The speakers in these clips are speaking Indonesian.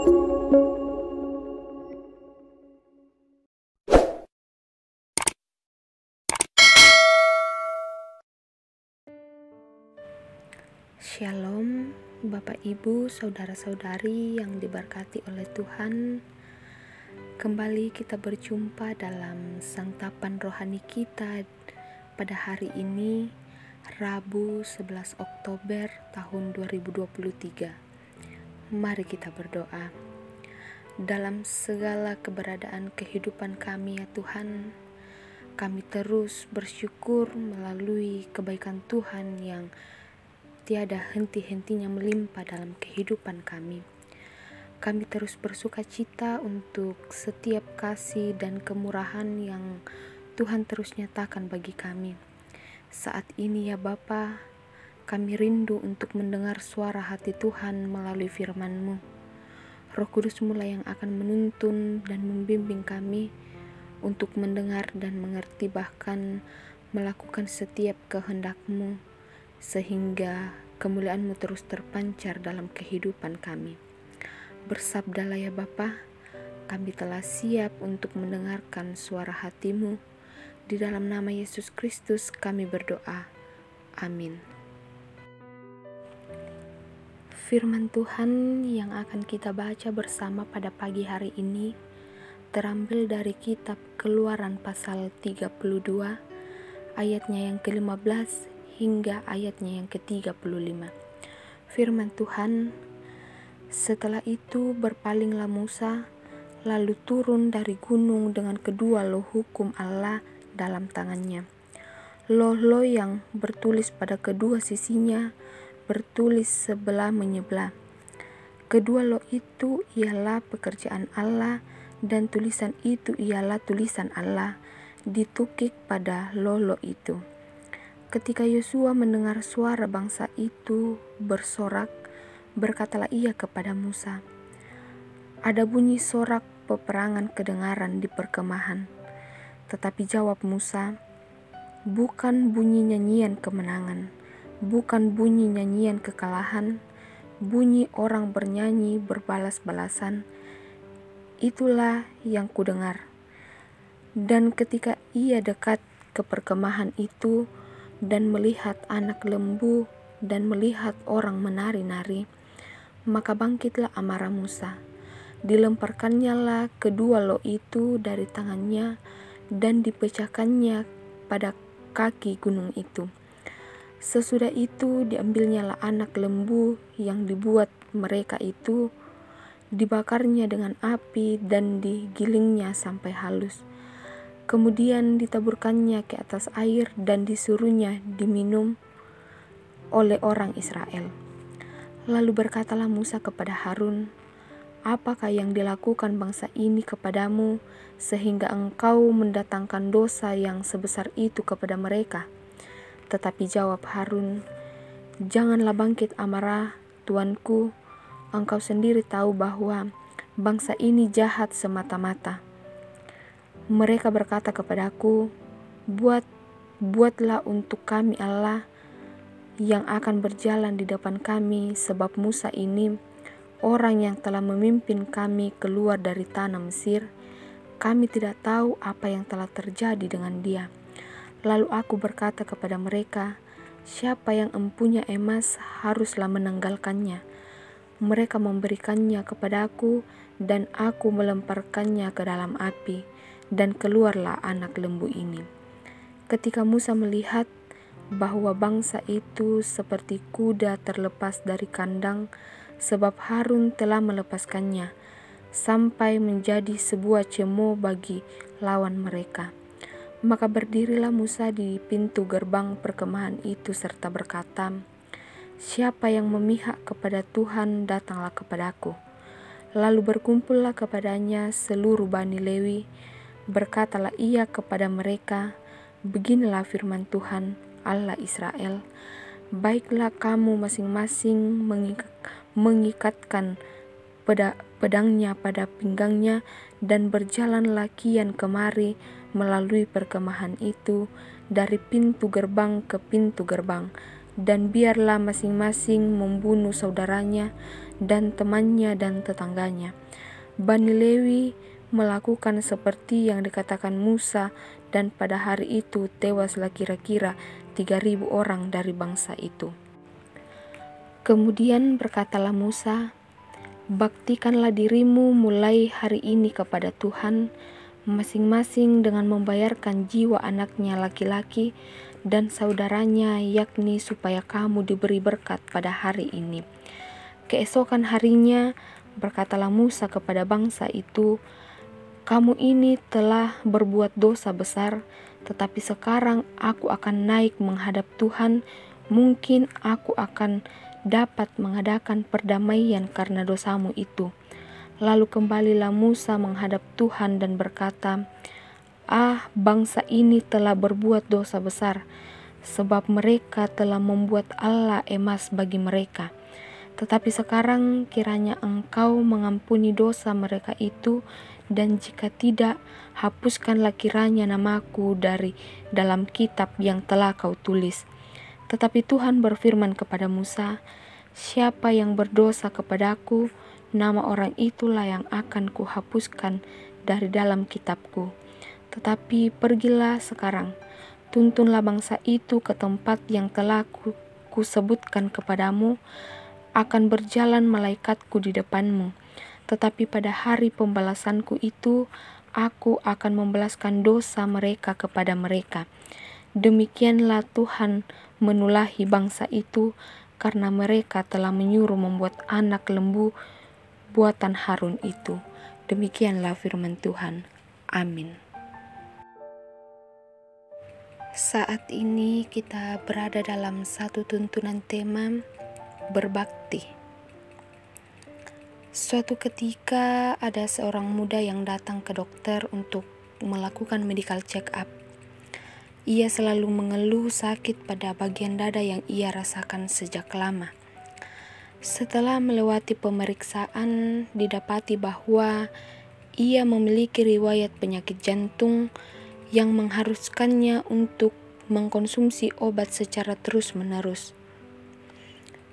Shalom, Bapak Ibu, Saudara-saudari yang diberkati oleh Tuhan. Kembali kita berjumpa dalam santapan rohani kita pada hari ini, Rabu 11 Oktober tahun 2023. Mari kita berdoa. Dalam segala keberadaan kehidupan kami ya Tuhan, kami terus bersyukur melalui kebaikan Tuhan yang tiada henti-hentinya melimpah dalam kehidupan kami. Kami terus bersuka cita untuk setiap kasih dan kemurahan yang Tuhan terus nyatakan bagi kami. Saat ini ya Bapa, kami rindu untuk mendengar suara hati Tuhan melalui firman-Mu. Roh Kudus mulai yang akan menuntun dan membimbing kami untuk mendengar dan mengerti, bahkan melakukan setiap kehendak-Mu, sehingga kemuliaan-Mu terus terpancar dalam kehidupan kami. Bersabdalah ya Bapa, kami telah siap untuk mendengarkan suara hati-Mu. Di dalam nama Yesus Kristus kami berdoa. Amin. Firman Tuhan yang akan kita baca bersama pada pagi hari ini terambil dari kitab Keluaran pasal 32, ayatnya yang ke-15 hingga ayatnya yang ke-35. Firman Tuhan, setelah itu berpalinglah Musa, lalu turun dari gunung dengan kedua loh hukum Allah dalam tangannya. Loh-loh yang bertulis pada kedua sisinya, bertulis sebelah menyebelah. Kedua loh itu ialah pekerjaan Allah, dan tulisan itu ialah tulisan Allah, ditukik pada loh-loh itu. Ketika Yosua mendengar suara bangsa itu bersorak, berkatalah ia kepada Musa, "Ada bunyi sorak peperangan kedengaran di perkemahan." Tetapi jawab Musa, "Bukan bunyi nyanyian kemenangan, bukan bunyi nyanyian kekalahan, bunyi orang bernyanyi berbalas-balasan, itulah yang kudengar." Dan ketika ia dekat ke perkemahan itu, dan melihat anak lembu, dan melihat orang menari-nari, maka bangkitlah amarah Musa. Dilemparkannya lah kedua loh itu dari tangannya, dan dipecahkannya pada kaki gunung itu. Sesudah itu diambilnya lah anak lembu yang dibuat mereka itu, dibakarnya dengan api dan digilingnya sampai halus. Kemudian ditaburkannya ke atas air dan disuruhnya diminum oleh orang Israel. Lalu berkatalah Musa kepada Harun, "Apakah yang dilakukan bangsa ini kepadamu, sehingga engkau mendatangkan dosa yang sebesar itu kepada mereka?" Tetapi jawab Harun, "Janganlah bangkit amarah, tuanku. Engkau sendiri tahu bahwa bangsa ini jahat semata-mata. Mereka berkata kepadaku, buatlah untuk kami Allah yang akan berjalan di depan kami, sebab Musa ini, orang yang telah memimpin kami keluar dari tanah Mesir, kami tidak tahu apa yang telah terjadi dengan dia." Lalu aku berkata kepada mereka, "Siapa yang empunya emas haruslah menanggalkannya." Mereka memberikannya kepadaku, dan aku melemparkannya ke dalam api, dan keluarlah anak lembu ini. Ketika Musa melihat bahwa bangsa itu seperti kuda terlepas dari kandang, sebab Harun telah melepaskannya, sampai menjadi sebuah cemo bagi lawan mereka. Maka berdirilah Musa di pintu gerbang perkemahan itu serta berkata, "Siapa yang memihak kepada Tuhan, datanglah kepadaku." Lalu berkumpullah kepadanya seluruh Bani Lewi. Berkatalah ia kepada mereka, "Beginilah firman Tuhan, Allah Israel, baiklah kamu masing-masing mengikatkan pedangnya pada pinggangnya, dan berjalanlah kian kemari melalui perkemahan itu, dari pintu gerbang ke pintu gerbang, dan biarlah masing-masing membunuh saudaranya dan temannya dan tetangganya. Bani Lewi melakukan seperti yang dikatakan Musa, dan pada hari itu tewaslah kira-kira 3.000 orang dari bangsa itu. Kemudian berkatalah Musa, "Baktikanlah dirimu mulai hari ini kepada Tuhan, masing-masing dengan membayarkan jiwa anaknya laki-laki dan saudaranya, yakni supaya kamu diberi berkat pada hari ini." Keesokan harinya berkatalah Musa kepada bangsa itu, "Kamu ini telah berbuat dosa besar, tetapi sekarang aku akan naik menghadap Tuhan. Mungkin aku akan dapat mengadakan perdamaian karena dosamu itu." Lalu kembalilah Musa menghadap Tuhan dan berkata, bangsa ini telah berbuat dosa besar, sebab mereka telah membuat Allah emas bagi mereka. Tetapi sekarang kiranya Engkau mengampuni dosa mereka itu, dan jika tidak, hapuskanlah kiranya namaku dari dalam kitab yang telah Kau tulis. Tetapi Tuhan berfirman kepada Musa, "Siapa yang berdosa kepadaku, nama orang itulah yang akan kuhapuskan dari dalam kitabku. Tetapi pergilah sekarang, tuntunlah bangsa itu ke tempat yang telah kusebutkan kepadamu. Akan berjalan malaikatku di depanmu. Tetapi pada hari pembalasanku itu, aku akan membalaskan dosa mereka kepada mereka." Demikianlah Tuhan menulahi bangsa itu, karena mereka telah menyuruh membuat anak lembu buatan Harun itu. Demikianlah firman Tuhan. Amin. Saat ini kita berada dalam satu tuntunan tema berbakti. Suatu ketika ada seorang muda yang datang ke dokter untuk melakukan medical check up. Ia selalu mengeluh sakit pada bagian dada yang ia rasakan sejak lama. Setelah melewati pemeriksaan, didapati bahwa ia memiliki riwayat penyakit jantung yang mengharuskannya untuk mengkonsumsi obat secara terus-menerus.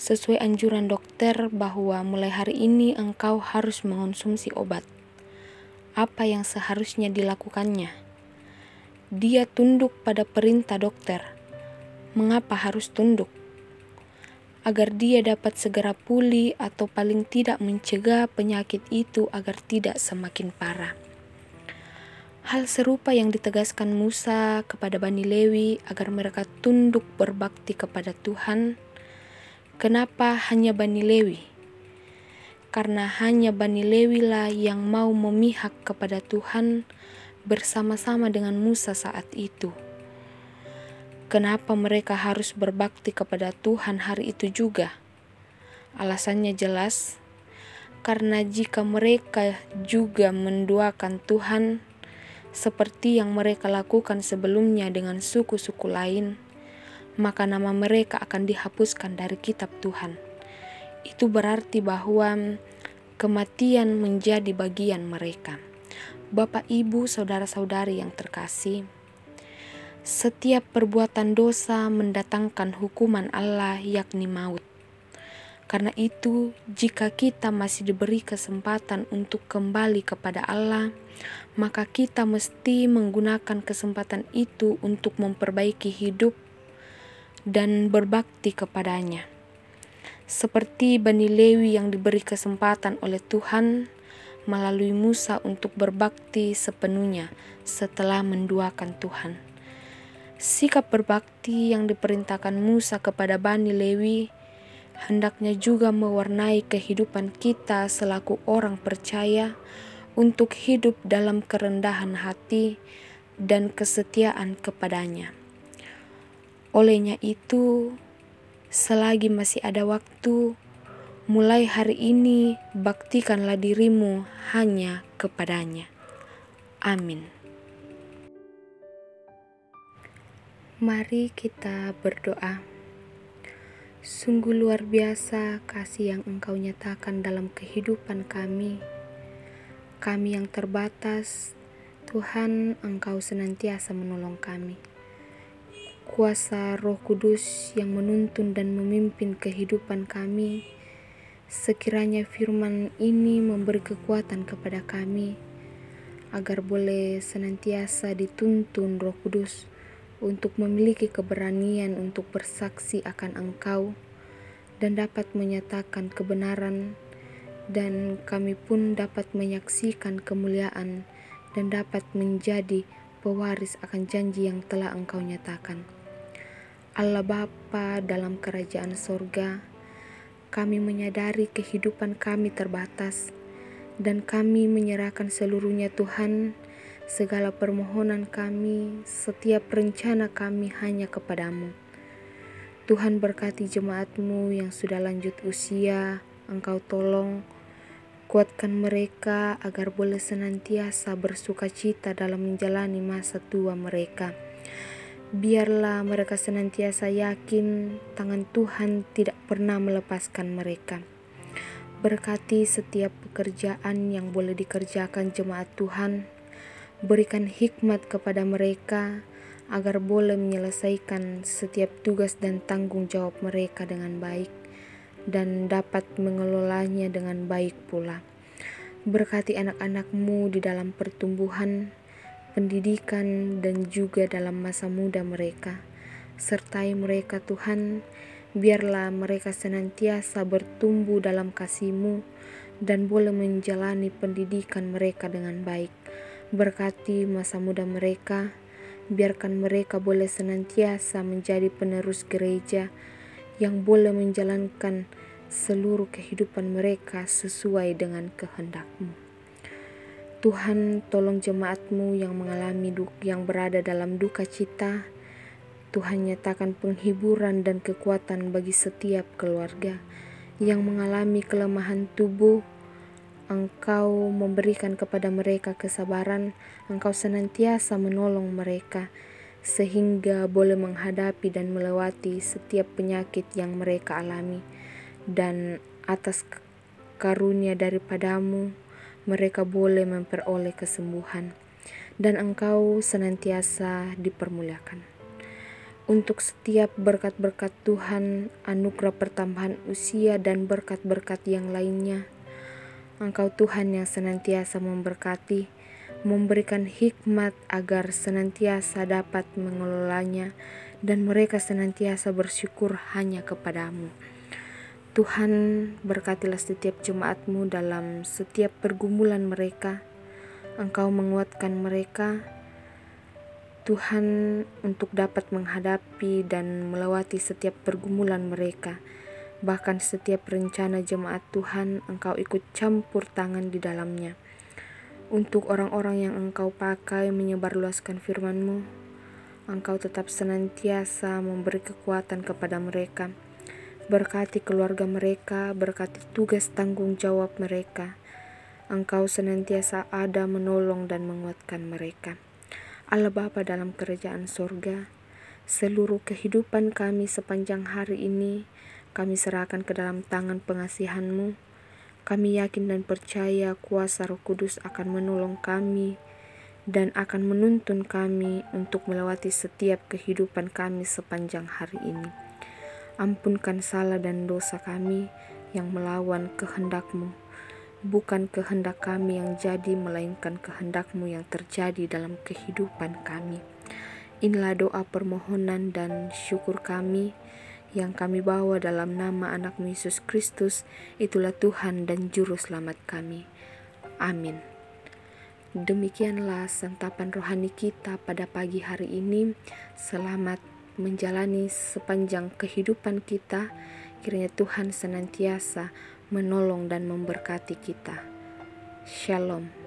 Sesuai anjuran dokter bahwa mulai hari ini engkau harus mengkonsumsi obat. Apa yang seharusnya dilakukannya? Dia tunduk pada perintah dokter. Mengapa harus tunduk? Agar dia dapat segera pulih atau paling tidak mencegah penyakit itu agar tidak semakin parah. Hal serupa yang ditegaskan Musa kepada Bani Lewi agar mereka tunduk berbakti kepada Tuhan. Kenapa hanya Bani Lewi? Karena hanya Bani Lewi lah yang mau memihak kepada Tuhan bersama-sama dengan Musa saat itu. Kenapa mereka harus berbakti kepada Tuhan hari itu juga? Alasannya jelas, karena jika mereka juga menduakan Tuhan seperti yang mereka lakukan sebelumnya dengan suku-suku lain, maka nama mereka akan dihapuskan dari kitab Tuhan. Itu berarti bahwa kematian menjadi bagian mereka. Bapak, Ibu, saudara-saudari yang terkasih, setiap perbuatan dosa mendatangkan hukuman Allah, yakni maut. Karena itu, jika kita masih diberi kesempatan untuk kembali kepada Allah, maka kita mesti menggunakan kesempatan itu untuk memperbaiki hidup dan berbakti kepadanya. Seperti Bani Lewi yang diberi kesempatan oleh Tuhan melalui Musa untuk berbakti sepenuhnya setelah menduakan Tuhan. Sikap berbakti yang diperintahkan Musa kepada Bani Lewi hendaknya juga mewarnai kehidupan kita selaku orang percaya untuk hidup dalam kerendahan hati dan kesetiaan kepadanya. Olehnya itu, selagi masih ada waktu, mulai hari ini baktikanlah dirimu hanya kepadanya. Amin. Mari kita berdoa. Sungguh luar biasa kasih yang Engkau nyatakan dalam kehidupan kami. Kami yang terbatas, Tuhan, Engkau senantiasa menolong kami. kuasa Roh Kudus yang menuntun dan memimpin kehidupan kami. Sekiranya firman ini memberi kekuatan kepada kami, agar boleh senantiasa dituntun Roh Kudus untuk memiliki keberanian untuk bersaksi akan Engkau dan dapat menyatakan kebenaran, dan kami pun dapat menyaksikan kemuliaan dan dapat menjadi pewaris akan janji yang telah Engkau nyatakan. Allah Bapa dalam kerajaan sorga, kami menyadari kehidupan kami terbatas, dan kami menyerahkan seluruhnya Tuhan, segala permohonan kami, setiap rencana kami hanya kepadamu. Tuhan berkati jemaat-Mu yang sudah lanjut usia, Engkau tolong, kuatkan mereka agar boleh senantiasa bersuka cita dalam menjalani masa tua mereka. Biarlah mereka senantiasa yakin tangan Tuhan tidak pernah melepaskan mereka. Berkati setiap pekerjaan yang boleh dikerjakan jemaat Tuhan. Berikan hikmat kepada mereka agar boleh menyelesaikan setiap tugas dan tanggung jawab mereka dengan baik dan dapat mengelolanya dengan baik pula. Berkati anak-anak-Mu di dalam pertumbuhan, pendidikan, dan juga dalam masa muda mereka. Sertai mereka Tuhan, biarlah mereka senantiasa bertumbuh dalam kasih-Mu dan boleh menjalani pendidikan mereka dengan baik. Berkati masa muda mereka, biarkan mereka boleh senantiasa menjadi penerus gereja yang boleh menjalankan seluruh kehidupan mereka sesuai dengan kehendak-Mu. Tuhan, tolong jemaat-Mu yang mengalami yang berada dalam duka cita. Tuhan, nyatakan penghiburan dan kekuatan bagi setiap keluarga yang mengalami kelemahan tubuh. Engkau memberikan kepada mereka kesabaran, Engkau senantiasa menolong mereka, sehingga boleh menghadapi dan melewati setiap penyakit yang mereka alami. Dan atas karunia daripada-Mu, mereka boleh memperoleh kesembuhan, dan Engkau senantiasa dipermuliakan. Untuk setiap berkat-berkat Tuhan, anugerah pertambahan usia dan berkat-berkat yang lainnya, Engkau Tuhan yang senantiasa memberkati, memberikan hikmat agar senantiasa dapat mengelolanya, dan mereka senantiasa bersyukur hanya kepadamu. Tuhan, berkatilah setiap jemaat-Mu dalam setiap pergumulan mereka. Engkau menguatkan mereka, Tuhan, untuk dapat menghadapi dan melewati setiap pergumulan mereka. Bahkan setiap rencana jemaat Tuhan, Engkau ikut campur tangan di dalamnya. Untuk orang-orang yang Engkau pakai menyebarluaskan firman-Mu, Engkau tetap senantiasa memberi kekuatan kepada mereka. Berkati keluarga mereka, berkati tugas tanggung jawab mereka. Engkau senantiasa ada menolong dan menguatkan mereka. Allah Bapa dalam kerajaan sorga, seluruh kehidupan kami sepanjang hari ini, kami serahkan ke dalam tangan pengasihan-Mu. Kami yakin dan percaya kuasa Roh Kudus akan menolong kami dan akan menuntun kami untuk melewati setiap kehidupan kami sepanjang hari ini. Ampunkan salah dan dosa kami yang melawan kehendak-Mu. Bukan kehendak kami yang jadi, melainkan kehendak-Mu yang terjadi dalam kehidupan kami. Inilah doa permohonan dan syukur kami yang kami bawa dalam nama anak-Mu Yesus Kristus, itulah Tuhan dan Juru Selamat kami. Amin. Demikianlah santapan rohani kita pada pagi hari ini. Selamat menjalani sepanjang kehidupan kita. Kiranya Tuhan senantiasa menolong dan memberkati kita. Shalom.